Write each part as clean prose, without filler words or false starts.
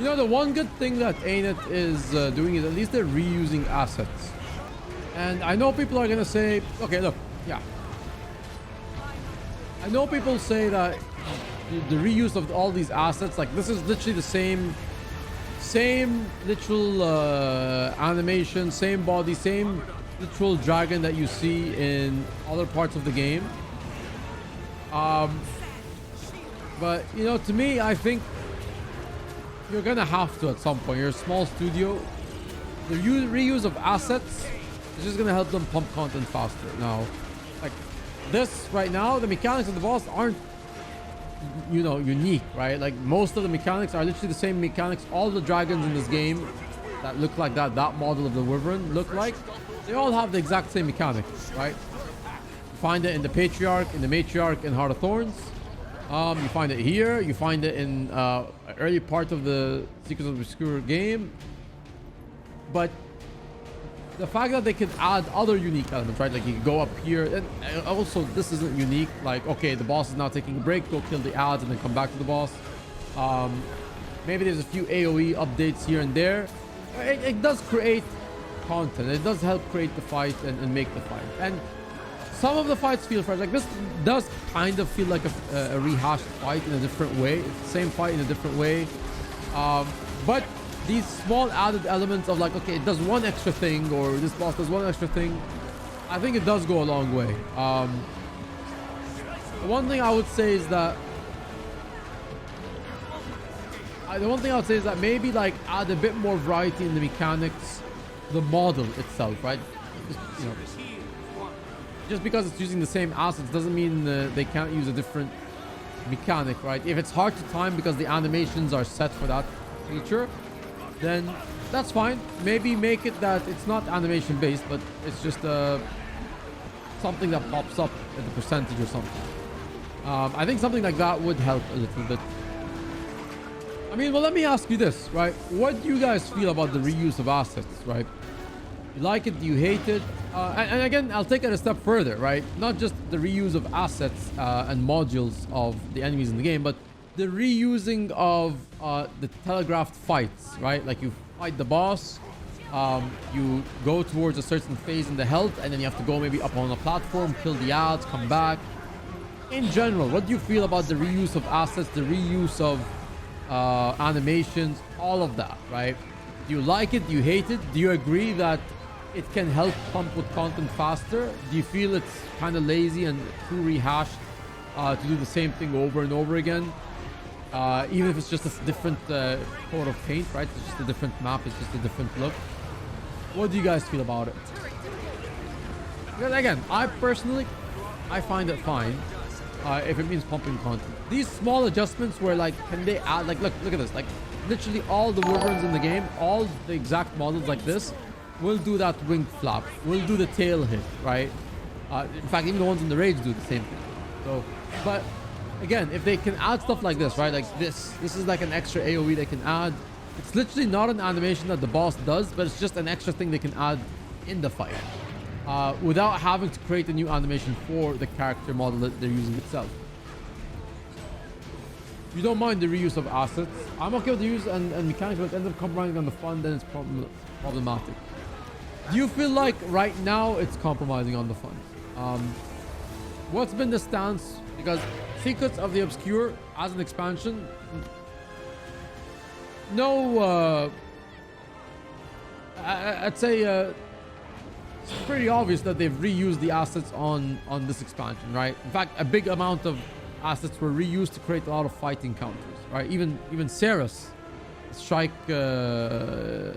You know, the one good thing that ANET is doing is at least they're reusing assets. And I know people are gonna say, okay, look, yeah. I know people say that the reuse of all these assets, like this is literally the same literal animation, same body, same literal dragon that you see in other parts of the game. But you know, to me, I think you're gonna have to at some point. You're a small studio. The reuse of assets is just gonna help them pump content faster. Now, like this right now, the mechanics of the boss aren't, you know, unique, right? Like most of the mechanics are literally the same mechanics. All the dragons in this game that look like that model of the Wyvern look like, they all have the exact same mechanics, right? You find it in the Patriarch, in the Matriarch, in Heart of Thorns. You find it here. You find it in early part of the Secrets of the Obscure game. But the fact that they can add other unique elements, right? Like you can go up here, and also this isn't unique. Like, okay, the boss is now taking a break, go kill the ads and then come back to the boss. Maybe there's a few AoE updates here and there. It does create content. It does help create the fight and make the fight. And some of the fights feel fresh. Like this does kind of feel like a rehashed fight in a different way. It's the same fight in a different way. But these small added elements of like, okay, it does one extra thing, or this boss does one extra thing, I think it does go a long way. The one thing I would say is that maybe like add a bit more variety in the mechanics, the model itself, right? Just, you know, just because it's using the same assets doesn't mean they can't use a different mechanic, right? If it's hard to time because the animations are set for that feature, then that's fine. Maybe make it that it's not animation based, but it's just something that pops up at the percentage or something. I think something like that would help a little bit. I mean, well, let me ask you this, right? What do you guys feel about the reuse of assets, right? You like it? Do you hate it? And again, I'll take it a step further, right? Not just the reuse of assets and modules of the enemies in the game, but the reusing of the telegraphed fights, right? Like you fight the boss, you go towards a certain phase in the health, and then you have to go maybe up on a platform, kill the ads, come back. In general, what do you feel about the reuse of assets, the reuse of animations, all of that, right? Do you like it? Do you hate it? Do you agree that it can help pump with content faster? Do you feel it's kind of lazy and too rehashed to do the same thing over and over again? Even if it's just a different coat of paint, right? It's just a different map, it's just a different look. What do you guys feel about it? Because again, I personally find it fine if it means pumping content. These small adjustments where like, can they add, like, look at this, like literally all the Wyverns in the game, all the exact models like this will do that wing flap, will do the tail hit, right? In fact, even the ones in the raids do the same thing. So, but again, if they can add stuff like this, right? Like this is like an extra AoE they can add. It's literally not an animation that the boss does, but it's just an extra thing they can add in the fight without having to create a new animation for the character model that they're using itself. You don't mind the reuse of assets. I'm okay with the use and mechanics, but end up compromising on the fun, then it's problematic. Do you feel like right now it's compromising on the fun? What's been the stance? Because Secrets of the Obscure as an expansion, no, I'd say it's pretty obvious that they've reused the assets on this expansion, right? In fact, a big amount of assets were reused to create a lot of fight encounters, right? Even Ceres, Strike and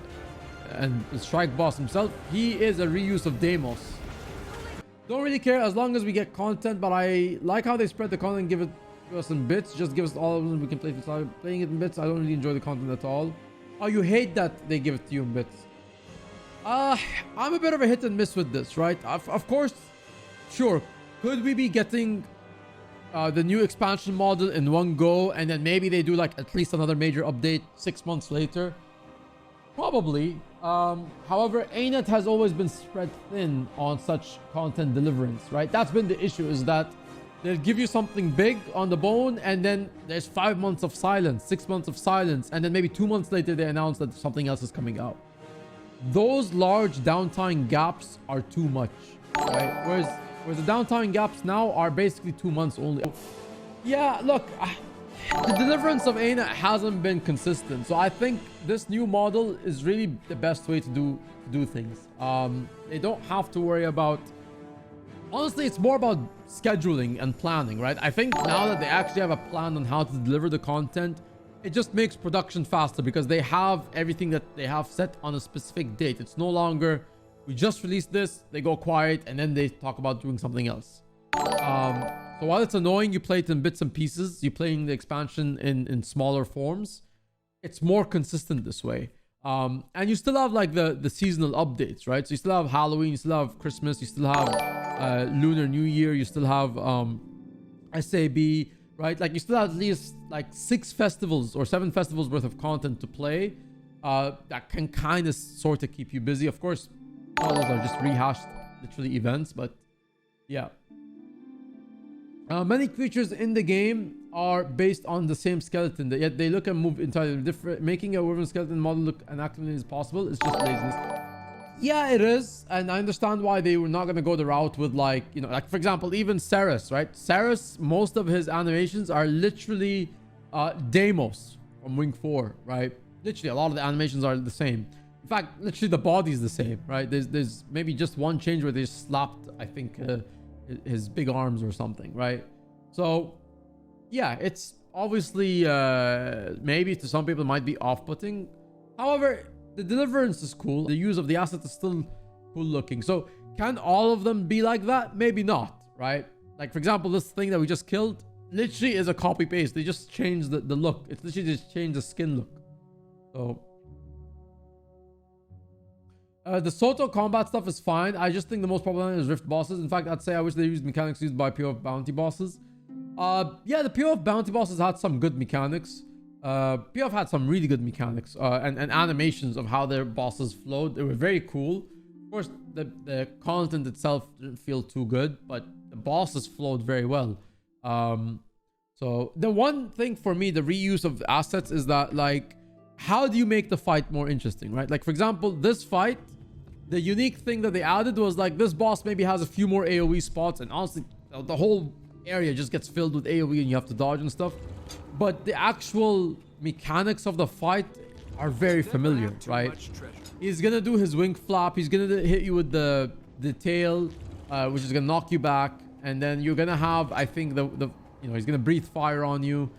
the Strike boss himself, he is a reuse of Deimos. Don't really care as long as we get content, but I like how they spread the content, give us in bits. Just give us all of them. We can play it. Playing it in bits, I don't really enjoy the content at all. Oh, you hate that they give it to you in bits. I'm a bit of a hit and miss with this, right? Of course, sure. Could we be getting the new expansion model in one go, and then maybe they do like at least another major update 6 months later? Probably. However, ANET has always been spread thin on such content deliverance, right? That's been the issue, is that they'll give you something big on the bone, and then there's 5 months of silence, 6 months of silence, and then maybe 2 months later they announce that something else is coming out. Those large downtime gaps are too much, right? Whereas the downtime gaps now are basically 2 months only. Yeah, look, the deliverance of Aina hasn't been consistent, so I think this new model is really the best way to do things. They don't have to worry about... Honestly, it's more about scheduling and planning, right? I think now that they actually have a plan on how to deliver the content, it just makes production faster because they have everything that they have set on a specific date. It's no longer, we just released this, they go quiet, and then they talk about doing something else. So while it's annoying, you play it in bits and pieces, you're playing the expansion in smaller forms, it's more consistent this way. And you still have like the seasonal updates, right? So you still have Halloween, you still have Christmas, you still have Lunar New Year, you still have SAB, right? Like you still have at least like 6 festivals or 7 festivals worth of content to play that can kind of sort of keep you busy. Of course, all those are just rehashed literally events, but yeah. Many creatures in the game are based on the same skeleton, yet they look and move entirely different. Making a Wyvern skeleton model look inactive as possible is just laziness. Yeah, it is, and I understand why they were not going to go the route with, like, you know, like for example, even Ceres, right? Ceres, most of his animations are literally Deimos from Wing 4, right? Literally, a lot of the animations are the same. In fact, literally the body is the same, right? There's maybe just one change where they slapped, I think, his big arms or something, right? So yeah, it's obviously maybe to some people it might be off-putting. However, the deliverance is cool, the use of the asset is still cool looking. So can all of them be like that? Maybe not, right? Like for example, this thing that we just killed literally is a copy paste. They just changed the look. It's literally just changed the skin look. So the Soto combat stuff is fine. I just think the most problematic is Rift bosses. In fact, I'd say I wish they used mechanics used by POF bounty bosses. Yeah, the POF bounty bosses had some good mechanics. POF had some really good mechanics and animations of how their bosses flowed. They were very cool. Of course, the content itself didn't feel too good, but the bosses flowed very well. So the one thing for me, the reuse of assets is that, like, how do you make the fight more interesting, right? Like for example, this fight, the unique thing that they added was like this boss maybe has a few more AoE spots, and honestly the whole area just gets filled with AoE and you have to dodge and stuff. But the actual mechanics of the fight are very familiar, right? He's gonna do his wing flap, he's gonna hit you with the tail, which is gonna knock you back, and then you're gonna have, I think, the you know, he's gonna breathe fire on you.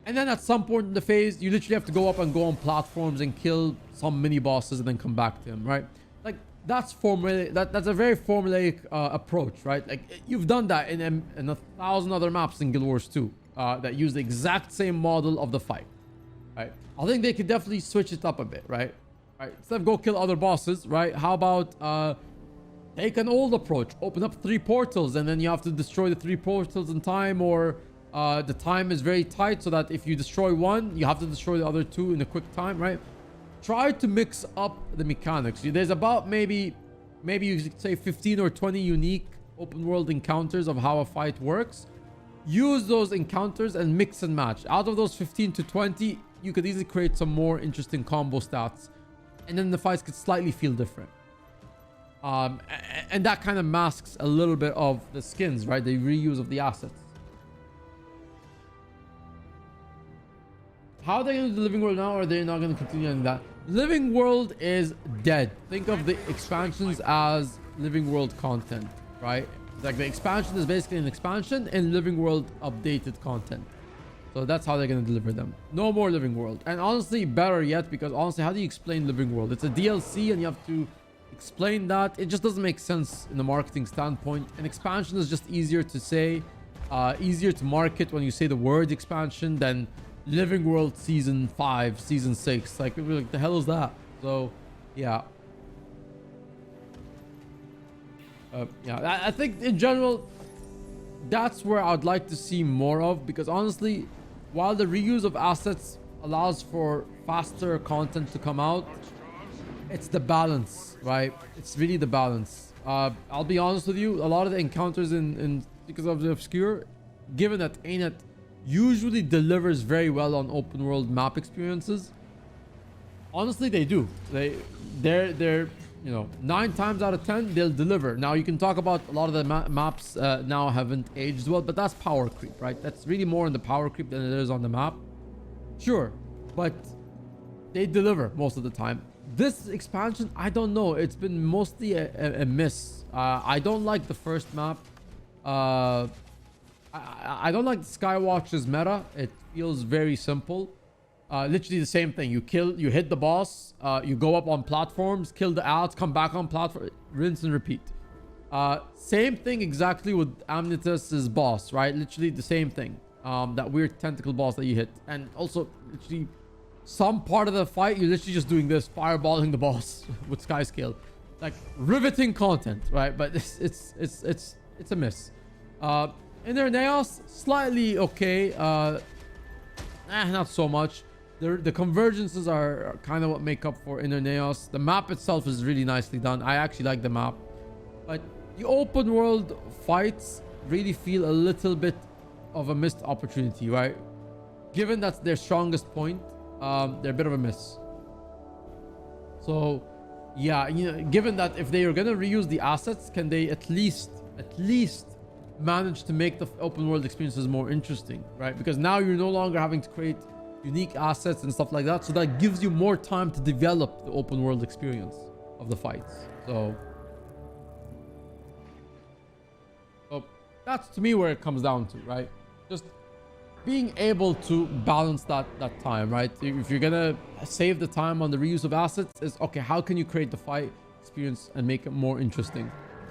And then at some point in the phase, you literally have to go up and go on platforms and kill some mini bosses and then come back to him, right? Like that's formulaic. That's a very formulaic approach, right? Like you've done that in 1,000 other maps in Guild Wars 2 that use the exact same model of the fight, right? I think they could definitely switch it up a bit, right? Right. Instead of go kill other bosses, right? How about take an old approach, open up 3 portals, and then you have to destroy the 3 portals in time, or the time is very tight so that if you destroy one, you have to destroy the other 2 in a quick time, right? Try to mix up the mechanics. There's about maybe you could say 15 or 20 unique open world encounters of how a fight works. Use those encounters and mix and match. Out of those 15 to 20, you could easily create some more interesting combo stats, and then the fights could slightly feel different. And that kind of masks a little bit of the skins, right? The reuse of the assets. How are they going to do the Living World now, or are they not going to continue on that? Living World is dead. Think of the expansions as Living World content, right? Like the expansion is basically an expansion and Living World updated content. So that's how they're going to deliver them. No more Living World. And honestly, better yet, because honestly, how do you explain Living World? It's a DLC and you have to explain that. It just doesn't make sense in a marketing standpoint. An expansion is just easier to say, easier to market when you say the word expansion than Living World Season 5, Season 6. Like, people are like, the hell is that? So, yeah. Yeah, I think in general, that's where I'd like to see more of, because honestly, while the reuse of assets allows for faster content to come out, it's the balance, right? It's really the balance. I'll be honest with you, a lot of the encounters in because of the Obscure, given that ANET usually delivers very well on open world map experiences. Honestly, they do. They're you know, 9 times out of 10 they'll deliver. Now you can talk about a lot of the maps now haven't aged well, but that's power creep, right? That's really more in the power creep than it is on the map. Sure, but they deliver most of the time. This expansion, I don't know. It's been mostly a miss. I don't like the first map. I don't like Skywatch's meta. It feels very simple. Literally the same thing. You hit the boss, you go up on platforms, kill the ads, come back on platform, rinse and repeat. Same thing exactly with Amnetus's boss, right? Literally the same thing. That weird tentacle boss that you hit. And also, literally, some part of the fight, you're literally just doing this, fireballing the boss with Skyscale. Like, riveting content, right? But it's a miss. Inner Naos, slightly okay. Not so much. The convergences are kind of what make up for Inner Naos. The map itself is really nicely done. I actually like the map. But the open world fights really feel a little bit of a missed opportunity, right? Given that's their strongest point, they're a bit of a miss. So, yeah, you know, given that if they are gonna reuse the assets, can they at least manage to make the open world experiences more interesting, right? Because now you're no longer having to create unique assets and stuff like that, so that gives you more time to develop the open world experience of the fights. So that's to me where it comes down to, right? Just being able to balance that time, right? If you're gonna save the time on the reuse of assets, is okay, how can you create the fight experience and make it more interesting?